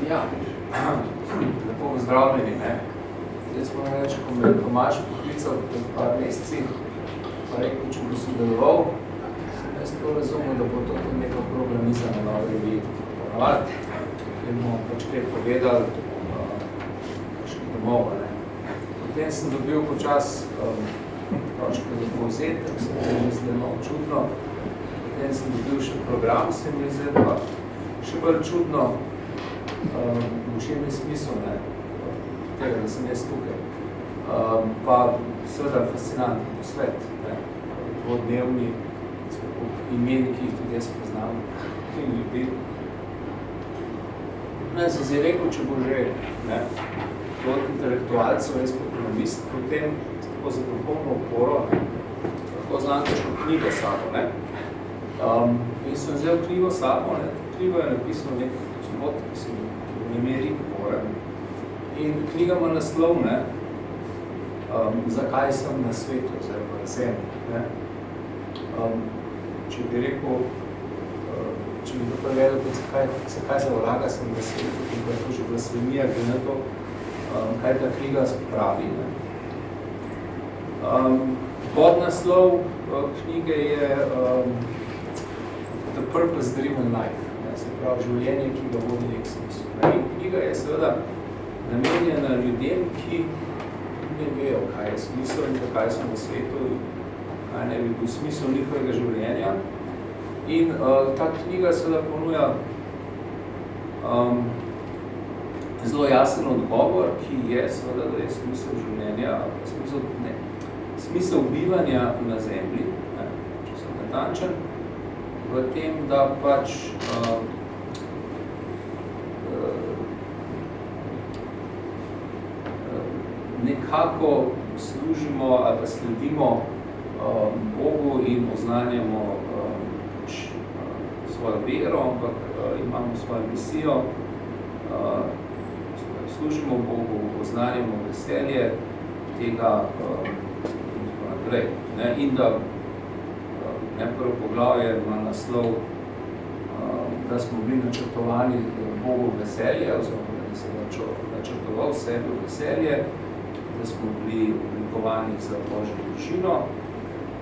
Ja, lepo pozdravljeni, ne. Zdaj smo reči, ko me Tomaž poklical pred par meseci, pa rekel, če bo sodeloval, sem jaz to razumel, da bo to tudi neka okrogla miza na novi reviji ponovati, ker bomo pač kaj povedali, še domov, ne. Potem sem dobil počas točke za povzetek, se mi je zelo malo čudno, potem sem dobil še program, se mi je zelo še bolj čudno, v čem je smisel, ne, tega, da sem jaz tukaj. Pa seveda fascinantni posvet, ne, dvodnevni, imeni, ki jih tudi jaz poznam, in ljudi. Ne, sem si rekel, če bo že, ne, od intelektualcev, jaz ekonomist, potem tako za popolno oporo, ne, lahko znam kakšno knjigo sabo, ne. In sem vzel knjigo sabo, ne, knjigo je napisal nekaj sobot, ki se v imeri opore. In knjiga ima naslov, ne, zakaj sem na svetu, oziroma na zemlji, ne. Če bi rekel, če bi to prevedel, zakaj za vraga sem na svetu, in pa je to že blasfemija, glede na to, kaj ta knjiga pravi, ne. Podnaslov knjige je The Purpose Driven Life, ne, se pravi življenje, ki ga vodi nek smisel. In knjiga je seveda namenjena ljudem, ki ne vejo, kaj je smisel in kaj so na svetu, kaj ne bi bil smisel njihovega življenja. In ta knjiga seveda ponuja zelo jasen odgovor, ki je seveda, da je smisel življenja, smisel bivanja na zemlji, ne, če sem natančen, v tem, da pač nekako služimo ali pa sledimo Bogu in oznanjamo svojo vero, ampak imamo svojo misijo, služimo Bogu, oznanjamo veselje tega in tako naprej. Ne? In da prvo poglavje ima naslov, da smo bili načrtovani Bogu veselje, oziroma da se načrtoval sebi veselje, da smo bili oblikovani za Božjo družino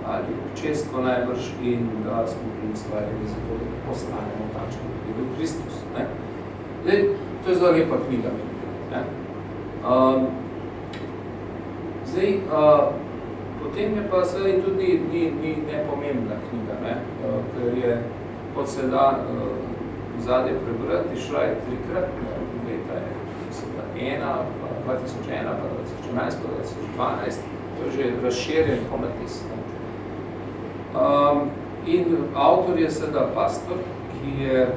ali občestvo najbrž in da smo bili ustvarjeni za to, da postanemo takšni, kot je bil Kristus. Ne? Zdaj, to je zelo lepa knjiga. Ne? Zdaj, potem je pa sedaj tudi ni nepomembna knjiga, ne? Ker je, kot se da zadnje prebrati, šla je 3-krat, leta je 2001, pa 2011, pa 2011, pa 2012, to je že razširjen ponatis. In avtor je seveda pastor, ki je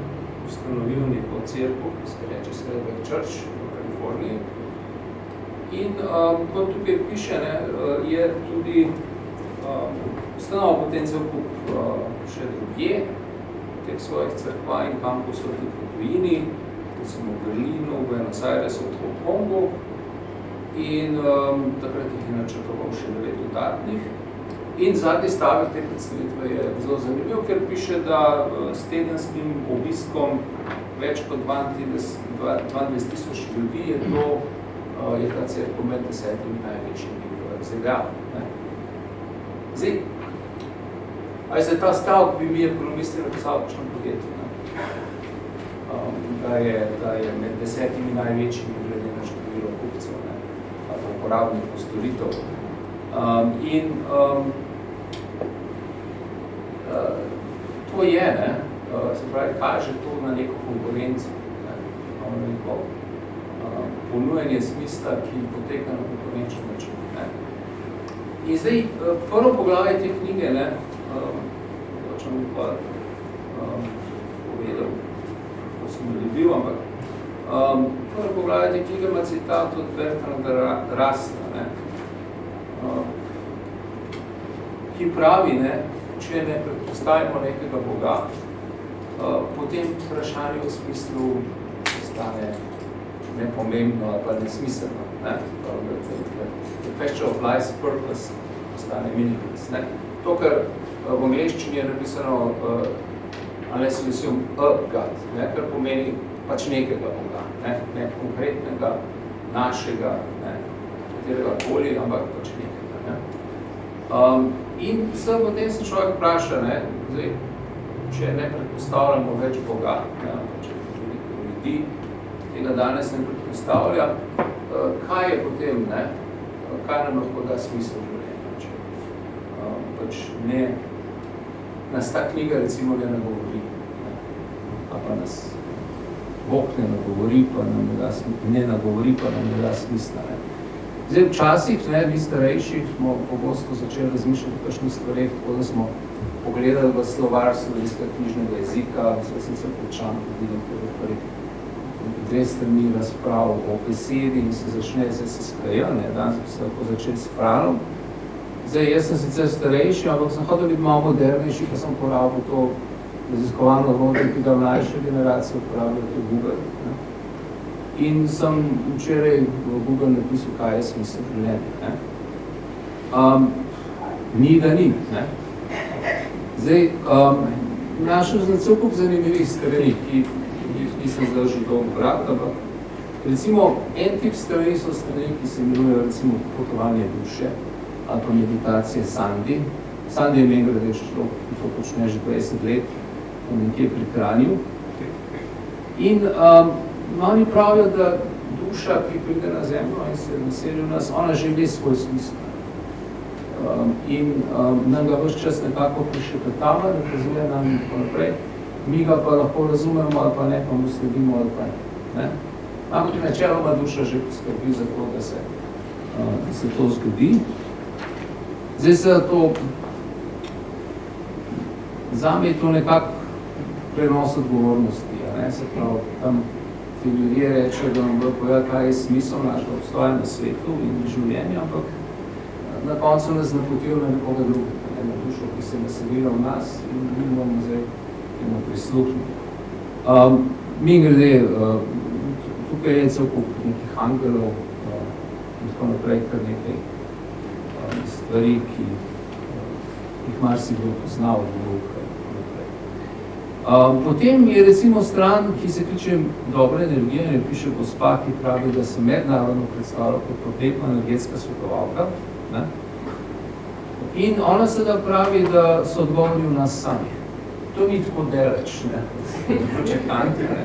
ustanovil neko cerkev, ki se reče Saddleback Church v Kaliforniji. In kot tukaj piše, ne, je tudi ustanoval potem cel kup še drugje, teh svojih cerkva in kampusov tudi v tujini, recimo v Berlinu, v Buenos Airesu, v Hongkongu in takrat jih je načrtoval še 9 dodatnih. In zadnji stavek te predstavitve je zelo zanimiv, ker piše, da s tedenskim obiskom več kot 22,000 ljudi je ta cerkev med 10 največjimi v ZDA. Zdaj, ali se ta stavek bi mi ekonomisti napisal v kakšnem podjetju, da je med 10 največjimi glede na število kupcev, ali pa uporabnikov storitev. To je, ne, se pravi, kaže to na neko konkurenco, na neko ponujanje smisla, ki poteka na konkurenčen način. Ne. In zdaj, prvo poglavje te knjige, ne, če bom pa povedal, ko sem ljubil, ampak prvo poglavje te knjige ima citat od Bertranda Russella, ne, ki pravi, ne, če ne predpostavimo nekega Boga, potem vprašanje v smislu postane nepomembno ali pa nesmiselno. Ne? The question of life's purpose postane meaningless. Ne? To, kar v angleščini je napisano unless you assume a God, ne, kar pomeni pač nekega Boga, ne konkretnega, našega, ne, katerega koli, ampak pač nekega. Ne. In potem se človek vpraša, ne, zdaj, če ne predpostavljamo več Boga, ne, če veliko ljudi tega danes ne predpostavlja, kaj je potem, ne, kaj nam lahko da smisel življenja, če pač ne, nas ta knjiga recimo ne nagovori, ne, a pa nas Bog ne nagovori, pa nam ne nagovori, pa nam ne da smisla. Ne. Zdaj, včasih, ne, vi starejši, smo pogosto začeli razmišljati o kakšnih stvareh, tako da smo pogledali v slovar slovenskega knjižnega jezika, sicer počam, vidim, 2 strani razprav o besedi in se začne se skraja, ne, danes bi se lahko začeli s Franom. Zdaj, jaz sem sicer starejši, ampak sem hotel biti malo modernejši, pa sem porabil to raziskovalno orodje, ki ga mlajše generacije uporabljajo, to je Google. Ne. In sem včeraj v Google napisal, kaj je smisel življenja. Ni da ni. Ne. Zdaj, našel sem cel kup zanimivih strani, ki jih nisem zdaj že dolgo brat, ampak recimo en tip strani so strani, ki se imenujejo recimo potovanje duše ali pa meditacije Sandi. Sandi je meni človek, ki to počne že 20 let, nekje pri Kranju. In oni pravijo, da duša, ki pride na zemljo in se naseli v nas, ona že ve svoj smisel. In nam ga ves čas nekako prišepetava, nakazuje nam in tako naprej. Mi ga pa lahko razumemo ali pa ne, pa mu sledimo ali pa ne. Ampak načeloma duša že poskrbi za to, da se to zgodi. Zdaj se to, zame je to nekako prenos odgovornosti, ne, se pravi, tam ti ljudje rečejo, da nam bo povedati, kaj je smisel našega obstoja na svetu in življenja, ampak na koncu nas napotijo na nekoga drugega, ne, na dušo, ki se naselila v nas in mi moramo zdaj temu prisluhniti. Mimogrede, tukaj je cel kup nekih angelov in tako naprej, kar nekaj stvari, ki jih marsikdo poznal od Boga. Potem je recimo stran, ki se kliče dobre energije, ne piše gospa, ki pravi, da se mednarodno predstavlja kot potrebna energetska svetovalka. Ne? In ona se da pravi, da so odgovori v nas sami. To ni tako deleč, ne, počekanti, ne.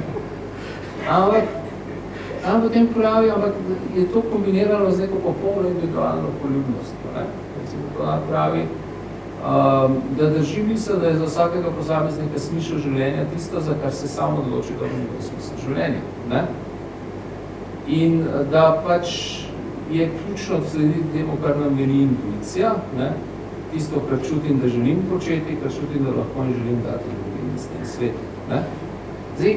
Ampak potem pravi, ampak je to kombinirano z neko popolno individualno poljubnostjo, ne. Recimo, ona pravi, da drži misel, da je za vsakega posameznika smisel življenja tisto, za kar se sam odloči, da bo smisel življenja, ne. In da pač je ključno slediti temu, kar nam veli intuicija, ne. Tisto, kar čutim, da želim početi, kar čutim, da lahko in želim dati drugim na tem svetu. Ne? Zdaj,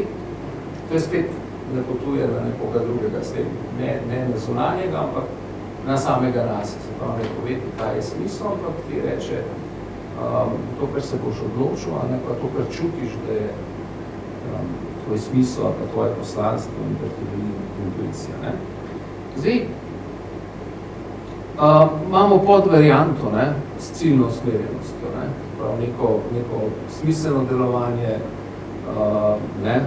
to je spet ne potuje na nekoga drugega svetu, ne na zunanjega, ampak na samega nas. Se pravi, ne poveti, kaj je smisel, ampak ti reče to, kar se boš odločil, a ne pa to, kar čutiš, da je tvoj smisel, ali pa tvoje poslanstvo in kar ti veli intuicija. Ne? Zdaj, imamo podvarianto, ne, s ciljno usmerjenostjo, ne, prav neko smiselno delovanje, ne,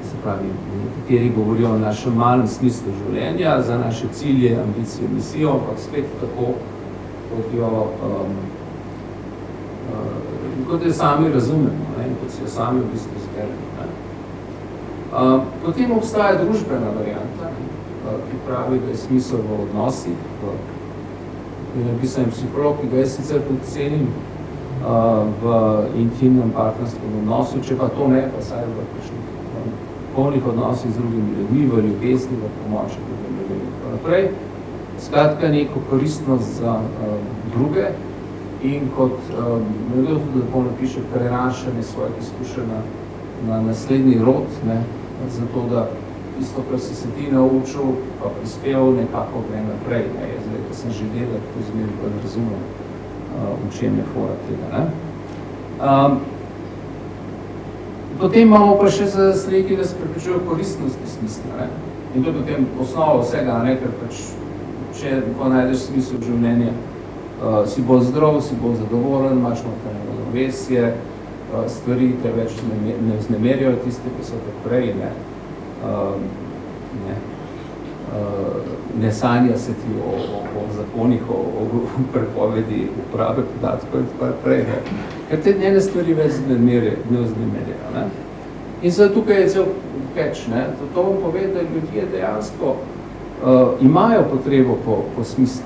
se pravi, nekateri govorijo o našem malem smislu življenja, za naše cilje, ambicije, misijo, ampak spet tako, kot jo sami razumemo, ne, kot si jo sami v bistvu zberemo. Potem obstaja družbena varianta, ki pravi, da je smisel v odnosih, ki je napisan psiholog, ki ga jaz sicer tudi cenim v intimnem partnerskem odnosu, če pa to ne, pa saj v polnih odnosih z drugimi ljudmi, v ljubezni, v pomoči drugim ljudem in tako naprej. Skratka, neko koristnost za druge in kot nekdo tudi lepo napiše, prenašanje svojih izkušenj na naslednji rod, ne, zato da tisto, kar si se ti naučil, pa prispeval, nekako gre naprej. Ne? Zdaj, ko sem že delal, to zmeri pa ne razumem, v čem je fora tega. Ne? Potem imamo pa še za stvari, ki da se prepričujejo koristnosti smisla. Ne? In to je potem osnova vsega, ne? Ker pač, če ko najdeš smisel življenja, si bolj zdrav, si bolj zadovoljen, imaš notranje ravnovesje, stvari te več ne vznemerjajo tiste, ki so tako prej, ne sanja se ti o zakonih, o prepovedi uporabe podatkov in tako prej, ker te njene stvari več ne vznemerjajo. In zdaj tukaj je cel catch, to vam pove, da ljudje dejansko imajo potrebo po smislu,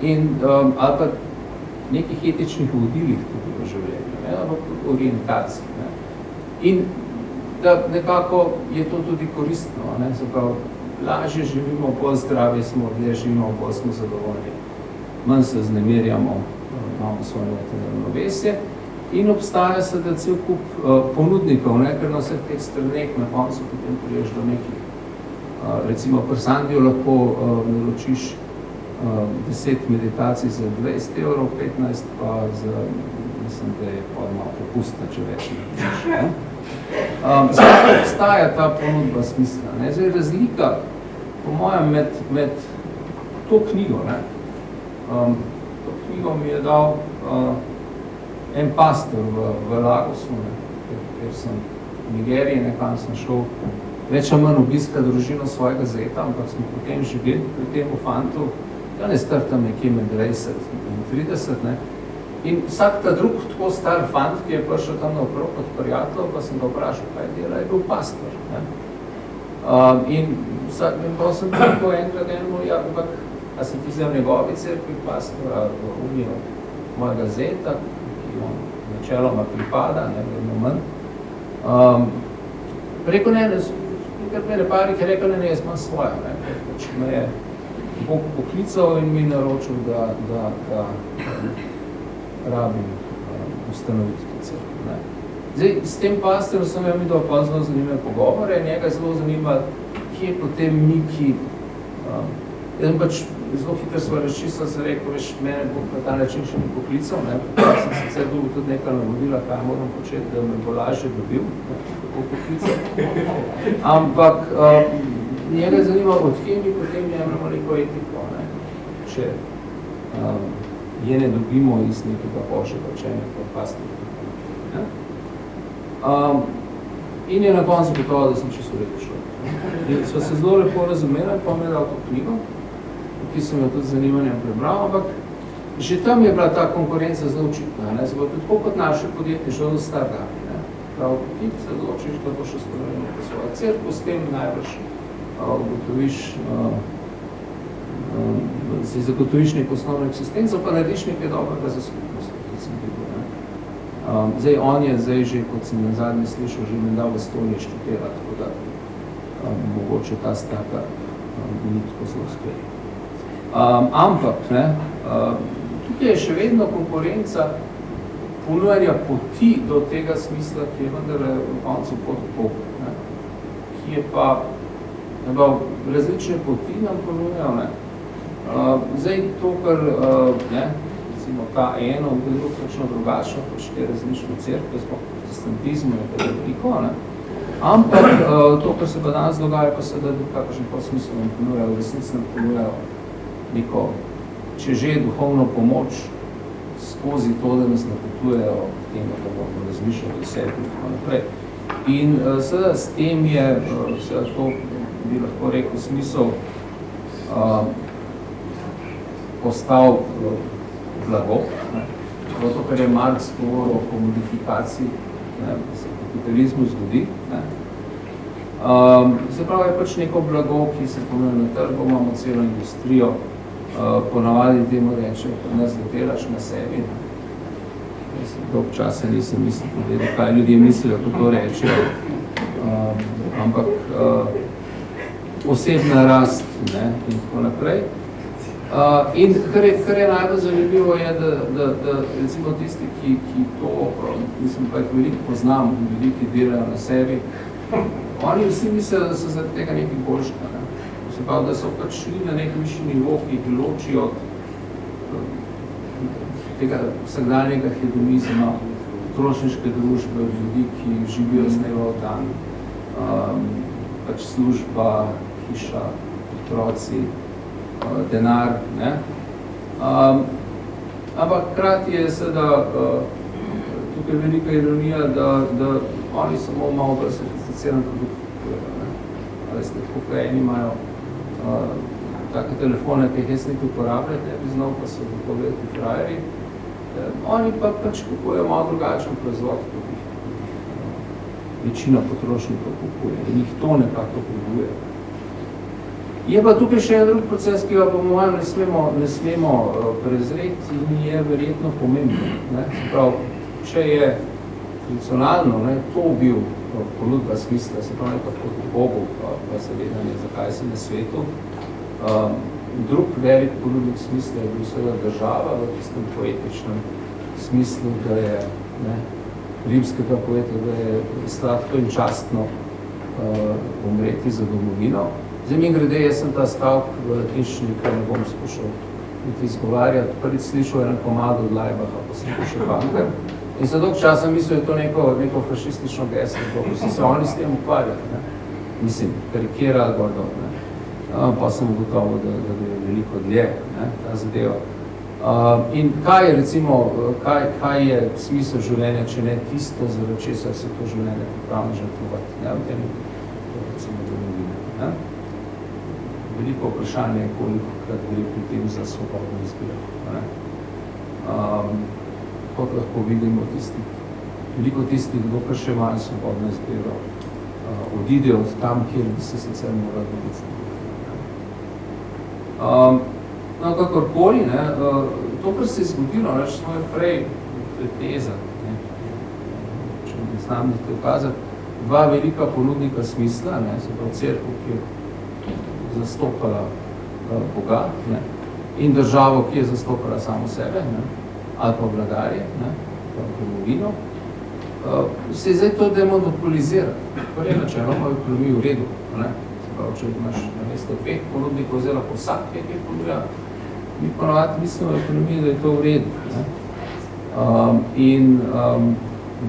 in ali pa nekih etičnih vodilih tudi v življenju, ali pa orientaciji. In da nekako je to tudi koristno, se pravi, lažje živimo, bolj zdravi smo, dlje živimo, bolj smo zadovoljni, manj se vznemirjamo, imamo svoje ravnovesje. In obstaja seveda cel kup ponudnikov, ker na vseh teh straneh na koncu potem priješ do nekih. Recimo pri Sandiju lahko naročiš 10 meditacij za 20 €, 15 pa za, mislim, da je pa malo popustna, če več naročiš. Zdaj obstaja ta ponudba smisla. Zdaj razlika, po mojem, med to knjigo, to knjigo mi je dal en pastor v Lagosu, ker sem v Nigeriji, nekam sem šel več ali manj obiska družino svojega zeta, ampak smo potem živeli pri temu fantu, da ne strtam nekje med 20 in 30, in vsak ta drug tako star fant, ki je prišel tam naokrog od prijateljev, pa sem ga vprašal, kaj dela, je bil pastor. In pa sem tako enkrat enemu, ampak a si ti za njegovi cerkvi pastora umijo mojega zeta, načeloma pripada, vedno manj. Rekel ne, nekaj mene parih je rekel, ne, jaz imam svojo, pač me je Bog poklical in mi naročil, da rabim ustanoviti to cerkev. Zdaj, s tem pastorjem sem imel pa zelo zanimive pogovore, njega zelo zanima, kje potem mi, ki jaz sem pač zelo hitro svoj razčistil, se rekel, veš, mene Bog na ta način še ni poklical, pa sem sicer dobil tudi nekaj navodila, kaj moram početi, da me bo lažje dobil, tako poklical. Ampak njega zanima, od kje mi potem jemljamo neko etiko, če je ne dobimo iz nekega božjega učenja, kot pastorja. In je na koncu gotovo, da sem čisto rekel šel. In sva se zelo lepo razumela, pa mi je dal to knjigo, ki sem jo tudi z zanimanjem prebral, ampak že tam je bila ta konkurenca zelo očitna. Se bo tako kot naše podjetje šlo do startupi. Prav, ti se odločiš, da boš ustanovil neko svojo cerkev, s tem najbrž ugotoviš, si zagotoviš neko osnovno eksistenco, pa narediš nekaj dobrega za skupnost, kot sem videl. Zdaj, on je zdaj že, kot sem na zadnje slišal, že me dal v Estoniji študira, tako da mogoče ta staka ni tako zelo skrbna. Ampak, tukaj je še vedno konkurenca ponujanja poti do tega smisla, ki je vendar v koncu pot Bog, ki je pa različne poti nam ponujajo. Zdaj, to, kar recimo ta eno, drugo kakšno drugačno, pač te različne cerkve, sploh protestantizmu je pa veliko, ampak to, kar se pa danes dogaja, pa se da kakšen po smislu nam ponujajo, v resnici nam ponujajo neko, če že duhovno pomoč, skozi to, da nas napotujejo k temu, da bomo razmišljali o sebi in tako naprej. In seveda s tem je, seveda to bi lahko rekel smisel, postal blago. To, kar je Marx govoril o komodifikaciji, da se kapitalizmu zgodi. Se pravi, je pač neko blago, ki se ponuja na trgu, imamo celo industrijo, ponavadi temu reče, da nas delaš na sebi. Dolg časa nisem mislil povedal, kaj ljudje mislijo, ko to rečejo. Ampak osebna rast in tako naprej. In kar je najbolj zanimivo je, da recimo tisti, ki to, mislim pa jih veliko poznam, ljudi, ki delajo na sebi, oni vsi mislijo, da so zaradi tega nekaj boljšega. Se pa, da so pač šli na nek višji nivo, ki jih ločijo od tega vsakdanjega hedonizma, potrošniške družbe, ljudi, ki živijo z dneva v dan, pač služba, hiša, otroci, denar. Ampak hkrati je seveda tukaj je velika ironija, da oni samo malo bolj sofisticiran produkt kupujejo. Veste, tako eni imajo take telefone, ki jih jaz nekaj uporabljati, ne bi znal, pa so tako veliki frajeri. Oni pa pač kupujejo malo drugačen proizvod, kot jih večina potrošnikov kupuje in jih to nekako pobuduje. Je pa tukaj še en drug proces, ki ga po mojem ne smemo prezreti in je verjetno pomembno. Prav, če je tradicionalno to bil ponudba smisla, se pravi nekako kot Bogu, pa zavedanje, zakaj si na svetu. Drug velik ponudnik smisla je bil seveda država v tistem poetičnem smislu, da je rimskega poeta, da je sladko in častno umreti za domovino. Zdaj mi grede, jaz sem ta stavk v latinščini, kar ne bom skušal niti izgovarjati, prvič slišal en komad od Lajbaha, pa sem še banker. In za dolg časa mislil, da je to neko fašistično geslo, ko so se oni s tem ukvarjali. Mislim, karikirali gordo. Pa sem ugotovil, da je veliko dlje ta zadeva. In kaj je, recimo, kaj je smisel življenja, če ne tisto, zaradi česar se to življenje pripravno žrtvovati? V tem recimo domovine. Veliko vprašanje je, kolikokrat gre pri tem za svobodno izbiro. Kot lahko vidimo, veliko tistih, dokaj še imajo svobodno izbiro, odidejo od tam, kjer bi se sicer morali dobiti. No, kakorkoli, to, kar se je zgodilo, smo je prej pretezali, če ne znam nekaj ukazati, dva velika ponudnika smisla, se pravi cerkev, ki je zastopala Boga in državo, ki je zastopala samo sebe, ali pa vladarje, domovino, se je zdaj to demonopolizira. Kar je načeloma v ekonomiji v redu. Se pravi, če imaš na mesto dveh ponudnikov, vzela po vsak, ki ponuja, mi ponovati mislimo v ekonomiji, da je to v redu. In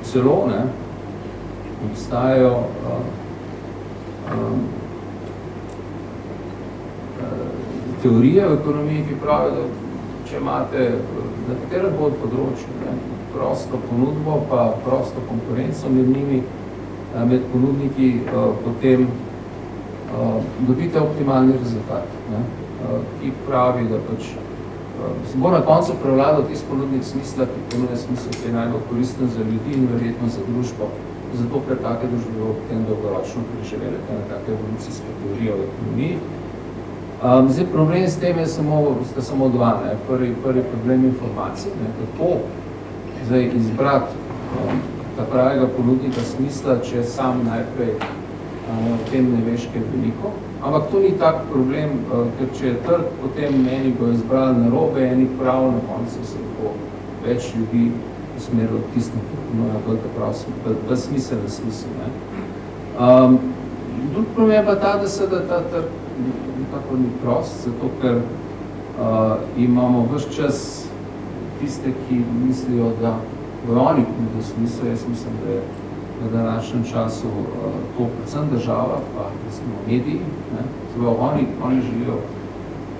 celo obstajajo teorije v ekonomiji, ki pravijo, da če imate na katerem bod področju prosto ponudbo pa prosto konkurenco med njimi, med ponudniki, potem dobite optimalni rezultat, ki pravi, da pač bo na koncu prevladal tisti ponudnik smisla, ki ponuja smisel, ki je najbolj koristen za ljudi in verjetno za družbo, zato ker take družbe bo potem dolgoročno preživele, take evolucijske teorije v ekonomiji. Zdaj, problem s tem sta samo dva. Prvi problem informacije, kako zdaj izbrati ta pravega ponudnika smisla, če sam najprej o tem ne veš, kaj veliko. Ampak to ni tak problem, ker če je trg, potem eni bo izbrali narobe, eni prav, na koncu se bo več ljudi usmerilo k tistim, ki ponuja bolj smiselni smisel. Drug problem je pa ta, da se ta trg nekako ni prost, zato ker imamo ves čas tiste, ki mislijo, da v oni ponudijo smisel. Jaz mislim, da je v današnjem času to predvsem država, pa recimo mediji. Oni želijo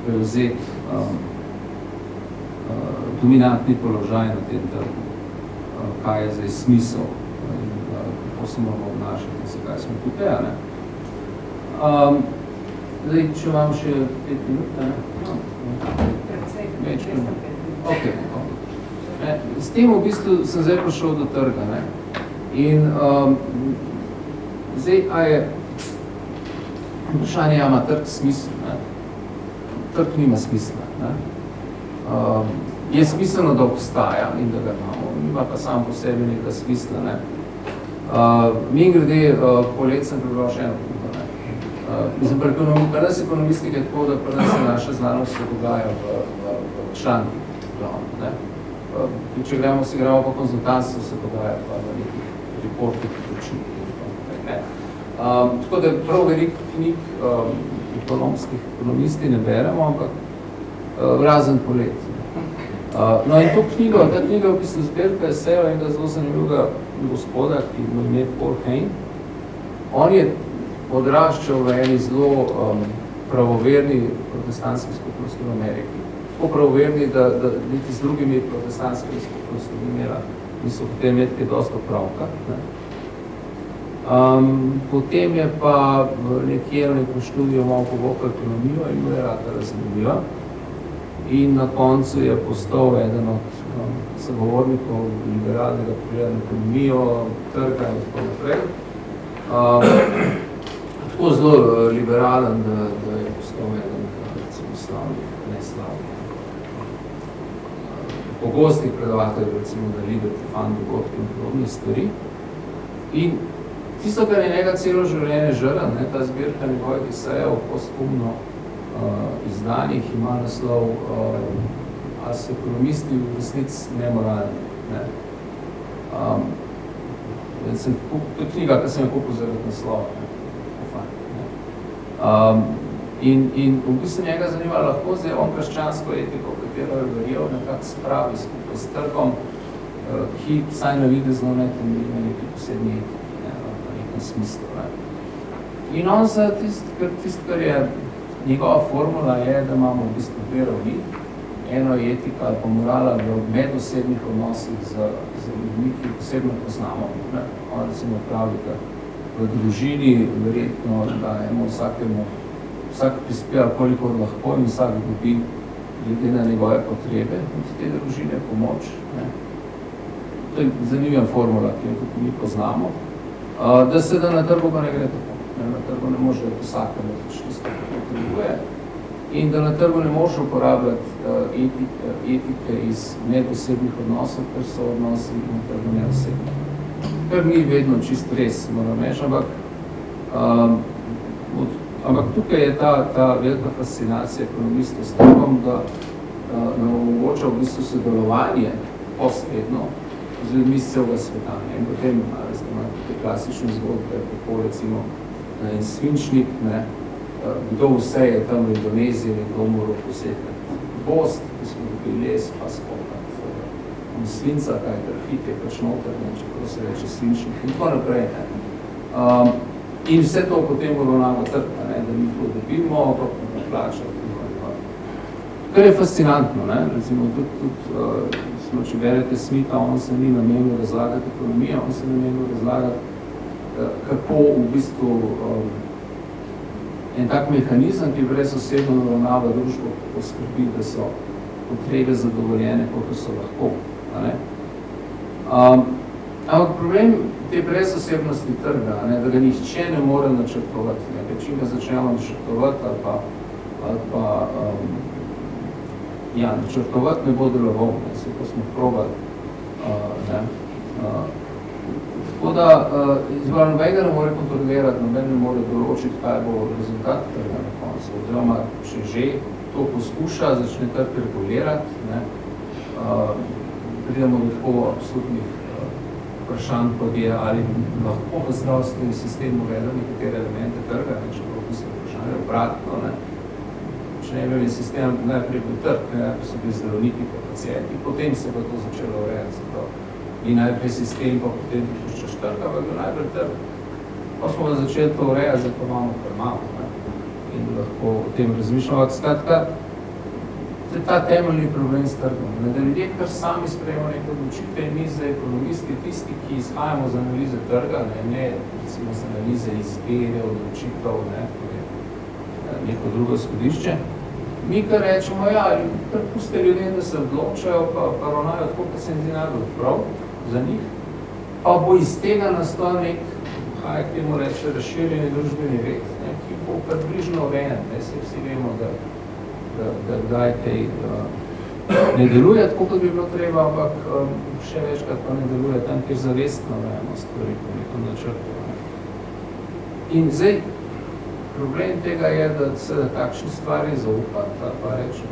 prevzeti dominantni položaj na tem trgu, kaj je zdaj smisel in kako se moramo obnašati in zakaj smo tukaj. Zdaj, če imam še 5 minut, S tem v bistvu sem zdaj prišel do trga. In zdaj, a je vprašanje, ima trg smisel? Trg nima smisla. Je smiselno, da obstaja in da ga imamo, nima pa sam po sebi nekaj smisla. Mi grede, po let sem prebral še eno. Mislim, pri nas ekonomistike je tako, da pri nas se naša znanost se dogaja v člankih. Če si gremo po konzultantstvu, se dogaja pa v nekih reportih, učnikih. Tako da prav veliko knjig ekonomisti ne beremo, ampak razen polet. No in to knjigo, ta knjiga v bistvu zbirka esejev enega zelo zanimljivega gospoda, ki mu ime Paul Hain. On je odraščal v eni zelo pravoverni protestantski skupnosti v Ameriki. Tako pravoverni, da niti z drugimi protestantskimi skupnosti ni imela niso potem imeti kaj dosti opravka. Potem je pa nekje v nekem študiju malo pogokal ekonomijo in mu je rada razumljiva. In na koncu je postal eden od zagovornikov liberalnega pogleda na ekonomijo, trga in tako naprej. Tako zelo liberalen, da je postal eden recimo slavnih, neslavnih. Pogostih predavatelj, recimo na Liberty Fund dogodki in podobne stvari. In tisto, kar je njega celo življenje žrla, ta zbirka njegovih esejev posthumno izdanih, ima naslov Ali so ekonomisti v resnici nemoralni. To je knjiga, ki sem jo kupil zaradi naslova. In v bistvu njega zanima lahko zdaj on krščansko etiko, katero je verjel nekako spravi skupaj s trgom, ki vsaj navidezno ne temelji na neki posebni etiki, v nekem smislu. In on se tisto, kar je njegova formula je, da imamo v bistvu dve ravni. Eno je etika ali pa morala v medosebnih odnosih z ljudmi, ki posebno poznamo. On recimo pravi, da v družini verjetno dajemo vsak prispeva kolikor lahko in vsak dobi glede na njegove potrebe od te družine pomoč. To je zanimiva formula, ki jo tudi mi poznamo. Da na trgu pa ne gre tako. Na trgu ne može vsakemu tisto, kako potrebuje. In da na trgu ne može uporabljati etike iz medosebnih odnosov, ker so odnosi na trgu neosebni. Kar ni vedno čist res, moram reči, ampak tukaj je ta velika fascinacija ekonomistov s trgom, da nam omogoča v bistvu sodelovanje posredno z ljudmi z celega sveta. In potem imate te klasične zgodbe, kako recimo in Svinčnik, kdo vse je tam v Indoneziji, kdo moral posekati gost, ki smo dobili les, pa skopati svinca, kaj grafite, pač noter, čeprav se reče Svinčnik in tako naprej. In vse to potem uravnava trg, da mi to dobimo, pa plačati. Kar je fascinantno, recimo tudi, če berete Smitha, on se ni namenil razlagati ekonomijo, on se namenil razlagati, kako v bistvu en tak mehanizem, ki brez osebno naravnava družbo, poskrbi, da so potrebe zadovoljene, koliko so lahko. Ampak problem te brezosebnosti trga, da ga nihče ne more načrtovati. Čim ga začnemo načrtovati ali pa načrtovati ne bo deloval, se ko smo probali. Tako da izbora nobenega ne more kontrolirati, noben ne more določiti, kaj bo rezultat trga na koncu. Oziroma, če že to poskuša, začne trg regulirati, pridemo do tako absolutnih vprašanj, kot je, ali lahko v zdravstveni sistem uvedel nekatere elemente trga, čeprav v bistvu vprašanje obratno. Če ne imeli sistem najprej bil trg, ko so bili zdravniki pa pacienti, potem se bo to začelo urejati. In najprej sistem, pa potem puščaš trga, pa je bil najprej trg. Pa smo začeli to urejati, zato imamo kar malo. In lahko o tem razmišljamo. Skratka, to je ta temeljni problem s trgom. Da ljudje kar sami sprejemo neke odločitve in mi za ekonomisti, tisti, ki izhajamo z analize trga, ne recimo z analize izbire, odločitev, neko drugo skodišče, mi kar rečemo, kar puste ljudem, da se odločajo, pa ravnajo tako, kot se jim zdi najbolj prav za njih, pa bo iz tega nastal nek, kaj temu reče, razširjeni družbeni red, ki bo približno urejen. Vsi vemo, da kdaj kaj ne deluje tako, kot bi bilo treba, ampak še večkrat pa ne deluje tam, kjer zavestno urejamo stvari po nekom načrtu. In zdaj, problem tega je, da se takšne stvari zaupati, pa reči,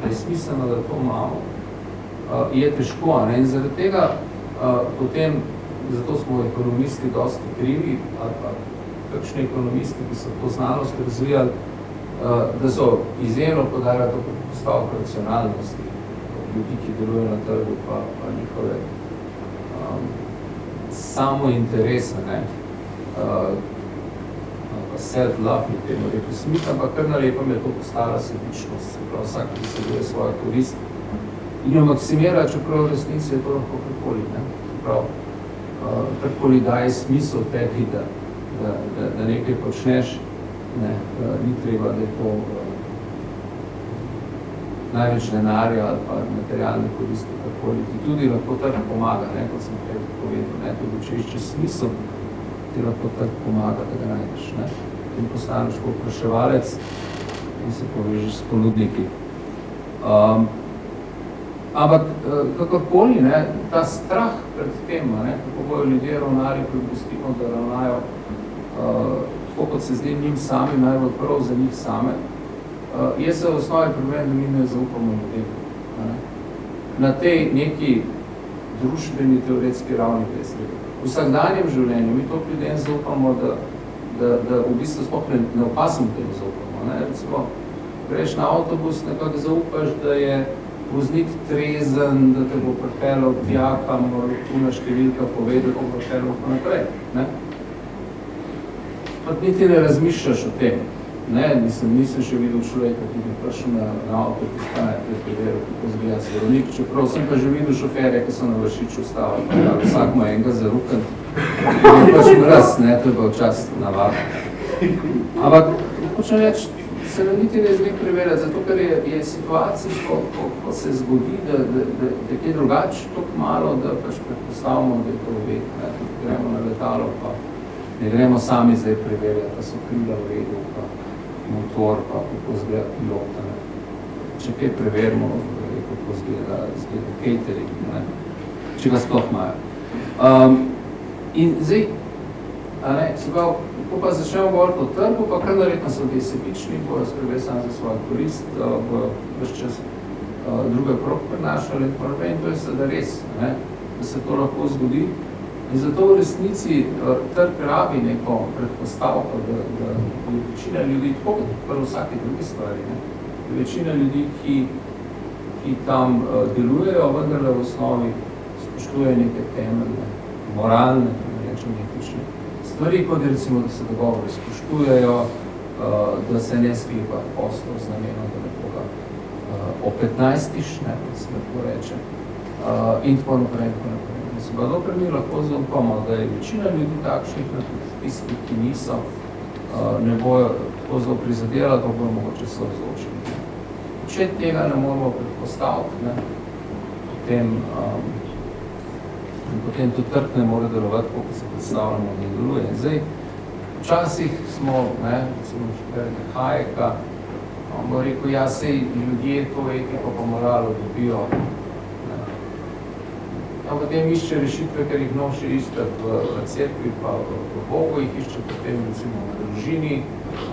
da je smiselno, da to imamo, je težko. In zaradi tega potem, zato smo ekonomisti dosti krivi, ali pa kakšni ekonomisti, ki so to znanost razvijali, da so izjemno podarjali to predpostavko racionalnosti ljudi, ki delujejo na trgu, pa njihove samo interese, self-love, je temu rekel Smith, ampak kar nalepam je to postala sebičnost, se pravi vsak, ki se svojo korist. in jo maksimira, čeprav v resnici je to lahko kakoli, ne? Prav, kakoli daje smisel tebi, da nekaj počneš, ne? Ni treba, da je to največ denarja ali pa materialne koristi, kakoli. Ti tudi lahko tako pomaga, ne? Kot sem prej povedal, ne? Tudi če išče smisel, ti lahko tako pomaga, da ga najdeš, ne? In postaneš povpraševalec in se povežeš s ponudniki. Ampak kakorkoli, ne, ta strah pred tem, ne, kako bojo ljudje ravnali, ko pustimo, da ravnajo tako, kot se zdi njim sami, najbolj prav za njih same, je se v osnovi problem, da mi ne zaupamo ljudem. Ne. Na tej neki družbeni, teoretski ravni pesli. V vsakdanjem življenju mi to ljudem zaupamo, da v bistvu sploh ne opasimo temu zaupamo. Ne. Recimo, greš na avtobus, nekako zaupaš, da je voznik trezen, da te bo pripeljal tja, kamor tuna številka povedal, ko bo pripeljal pa naprej. Ne? Pa niti ne razmišljaš o tem. Ne? Nisem še videl človeka, ki bi prišel na avto, ki stane preveril, kako zgleda zverovnik, čeprav sem pa že videl šoferje, ki so na Vršiču stavili, da vsak ima enega zarukan. Je pač mraz, ne? To je pa včasih navadno. Ampak, hočem reči, se nam niti ne zdi preverjati, zato ker je situacija, ko se zgodi, da je drugače toliko malo, da pač predpostavimo, da je to ved. Gremo na letalo, pa ne gremo sami zdaj preverjati, da so krila v redu, pa motor, pa kako zgleda pilota. Ne. Če kaj preverimo, kako zgleda catering, ne. Če ga sploh imajo. In zdaj, se pravi, ko pa začnemo govoriti o trgu, pa kar naredno so ti sebični, bojo skrbeli sam za svojo korist, bojo vse čas druga krog prenašali, in to je seveda res, ne, da se to lahko zgodi. In zato v resnici trg rabi neko predpostavko, da je večina ljudi, tako kot prvo vsake druge stvari, ne, večina ljudi, ki tam delujejo, vendarle v osnovi spoštuje neke temeljne, moralne, rečem etične stvari, kot je recimo, da se dogovori spoštujejo, da se ne sklepa poslov z namenom, da nekoga opetnajstiš, ne, kot se lahko reče, in tako naprej, in tako naprej. Mislim, dokler mi lahko zaupamo, da je večina ljudi takšnih, tisti, ki niso, ne bojo tako zelo prizadela, to bojo mogoče so razločili. Če tega ne moramo predpostaviti, ne, potem tudi trg ne more delovati, kako se predstavljamo, da deluje. Zdaj, včasih smo, ne, recimo še Hayeka, on bo rekel, ja, sej ljudje to etiko pa moralo dobijo. No, potem išče rešitve, ker jih noče iskati v cerkvi, pa v Bogu jih išče potem recimo v družini,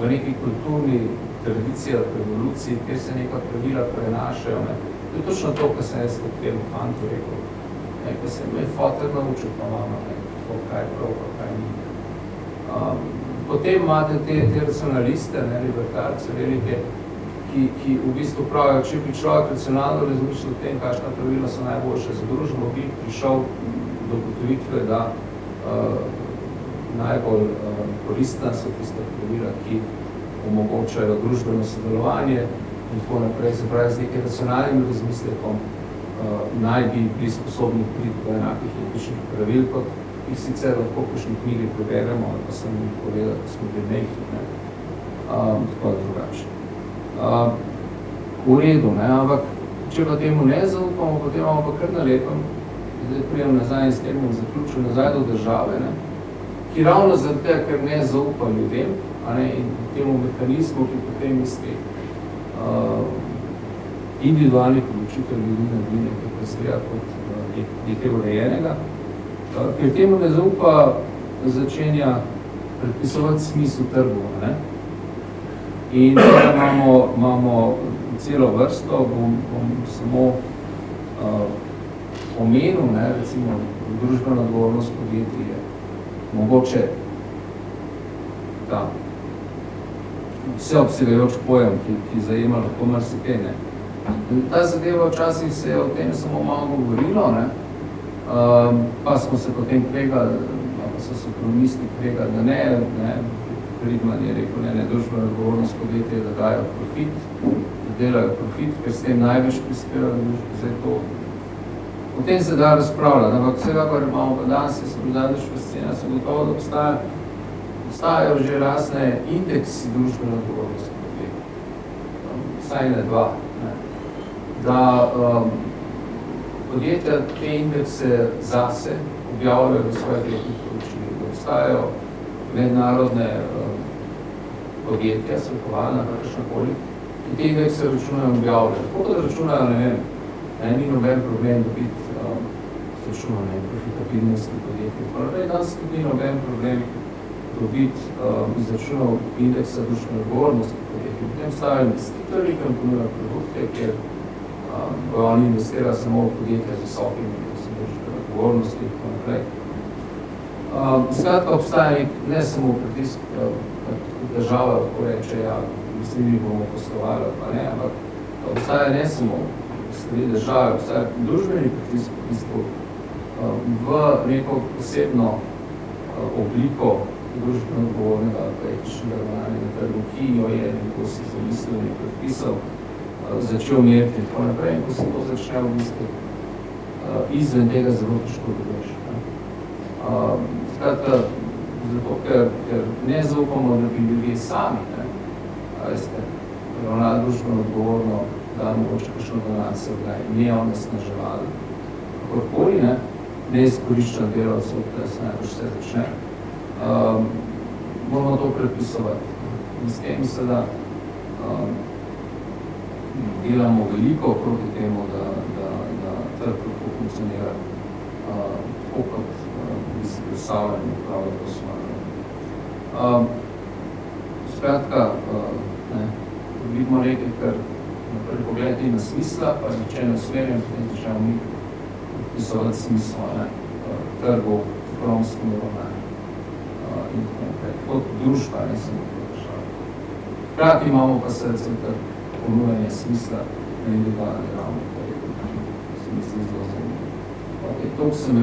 v neki kulturni tradiciji, revoluciji, kjer se neka pravila prenašajo. Ne. To je točno to, kar sem jaz v tem fantu rekel. Ko se me foter naučil, pa mama, kaj je prav, pa kaj ni. Potem imate te racionaliste, libertarce velike, ki v bistvu pravijo, če bi človek racionalno razmišljal o tem, kakšna pravila so najboljše za družbo, bi prišel do ugotovitve, da najbolj koristna so tiste pravila, ki omogočajo družbeno sodelovanje in tako naprej, se pravi z nekim racionalnim razmislekom, naj bi bili sposobni priti do enakih etičnih pravil, kot jih sicer lahko v kakšni knjigi preberemo, ali pa sem jih povedal, da smo bili nekaj, tako je drugače. V redu, ne, ampak če pa temu ne zaupamo, potem imamo pa kar na lepem, zdaj prijem nazaj in s tem bom zaključil nazaj do države, ne, ki ravno zaradi tega, ker ne zaupa ljudem, ne, in temu mehanizmu, ki potem iz teh individualnih odločitev ljudi naredi nekaj, kar zgleda kot nekaj urejenega, ker temu ne zaupa začenja predpisovati smisel trgov. Ne? In imamo celo vrsto, bom samo omenil, ne, recimo družbena odgovornost podjetij je mogoče ta vseobsegajoč pojem, ki zajema lahko marsikaj, ne. Ta zadeva včasih se je o tem samo malo govorilo, ne, pa smo se potem kregali, pa so se ekonomisti kregali, da ne, Friedman je rekel, ne, družbena odgovornost podjetja, da dajo profit, da delajo profit, ker s tem največ prispevajo družbo, zdaj to. O tem se da razpravljati, ampak vsekakor imamo pa danes, jaz sem zadnjič fasciniran, sem gotovo, da obstajajo že razne indeksi družbene odgovornosti podjetja. Vsaj ne dva. Ne. Da podjetja te indekse zase objavljajo v svojih letnih poročilih, da obstajajo mednarodne podjetja, svetovalna, kakršnakoli, in te indekse računajo objavljajo. Tako da računajo, ne vem, ni noben problem dobiti računanje profitabilnosti podjetja. Pravno, danes tudi ni noben problem dobiti izračunov indeksa družbene odgovornosti podjetja. Potem stavljajo investitorji, ki vam ponujajo produkte, kjer oni investirajo samo v podjetja z visokimi indeksom družbene odgovornosti in tako naprej. Skratka, obstaja ne samo pritisk država, ko reče, ja, mislim, mi bomo poslovali, pa ne, ampak obstaja ne samo strani države, obstaja družbeni pritisk v bistvu v neko posebno obliko družbeno odgovornega ali pa etičnega ravnanja na trgu, ki jo je neko si zamislil, nekaj predpisal, začel meriti in tako naprej, in ko se to začne v bistvu izven tega zelo težko dobiš. Skratka, zato, ker ne zaupamo, da bi ljudje sami, veste, ravnali družbeno odgovorno, da mogoče kakšno donacijo, ne onesnaževali, kakorkoli, ne izkoriščali delavcev, da se najbolj vse začne, moramo to predpisovati. In s tem seveda delamo veliko proti temu, da trg lahko funkcionira tako, kot bi se predstavljali, pravi poslovanje. Skratka, vidimo nekaj, kar na prvi pogled ima smisla, pa niče ne usmerjam, potem začnemo mi predpisovati smislo trgov, ekonomskim ravnanjem in tako naprej. Kot družba, ne samo kot država. Hkrati imamo pa srce ponujanje smisla na individualni ravni, kar se misli zelo zanimivo. Toliko sem